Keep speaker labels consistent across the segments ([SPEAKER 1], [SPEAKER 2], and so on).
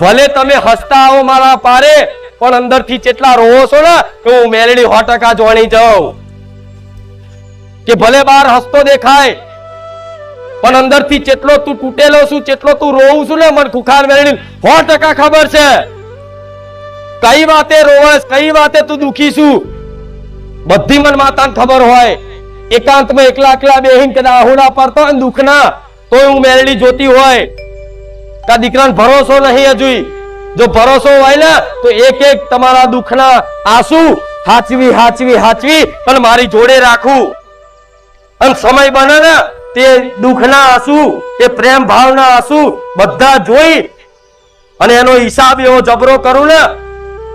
[SPEAKER 1] ભલે તમે હસતા આવો મારા પારે, પણ અંદરથી કેટલા રોવો છો ને કે હું મેલડી 100% જોણી જાઉં. કે ભલે બહાર હસતો દેખાય, પણ અંદરથી કેટલો તું તૂટેલો છું, કેટલો તું રોવું છું ને, મને ખુખાર મેલડી 100% ખબર છે. કઈ વાતે રોવસ, કઈ વાતે તું દુખી છું, બધી મન માતાને ખબર હોય. એકાંતમાં એકલા એકલા બેહીને કદાચ આહુડા પડતો હોય દુઃખના, તોય હું મેલડી જોતી હોય. કા દીકરાને ભરોસો નહીં હજુ? જો ભરોસો હોય ને તો એક એક તમારા દુઃખના આંસુ હાચવી હાચવી હાચવી અને મારી જોડે રાખું. અને સમય બને ને તે દુઃખના આંસુ, એ પ્રેમ ભાવના આંસુ બધા જોઈ અને એનો હિસાબ એવો જબરો કરું ને,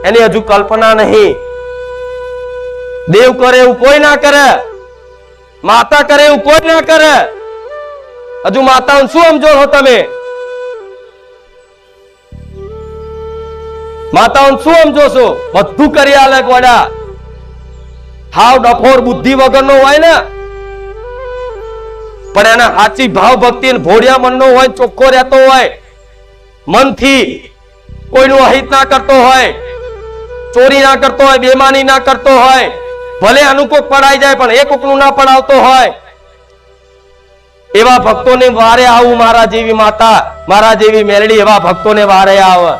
[SPEAKER 1] એની હજુ કલ્પના નહીં. દેવ કરે એવું કોઈ ના કરે, માતા કરે એવું કોઈ ના કરે. હજુ માતાને શું સમજો છો તમે? માતાઓને શું સમજો છો? બધું કરી આલે ગોડા. હાવ ડફોર બુદ્ધિ વગરનો હોય ને, પણ એના સાચી ભાવ ભક્તિ ભોળિયા મનનો હોય, ચોખ્ખો રહેતો હોય, મનથી કોઈનું અહિત ના કરતો હોય, ચોરી ના કરતો હોય, બેમાની ના કરતો હોય, ભલે અનુકોક પડાઈ જાય પણ એ કોકનું ના પડાવતો હોય, એવા ભક્તોને વારે આવું. મારા જેવી માતા, મારા જેવી મેલડી એવા ભક્તોને વારે આવે.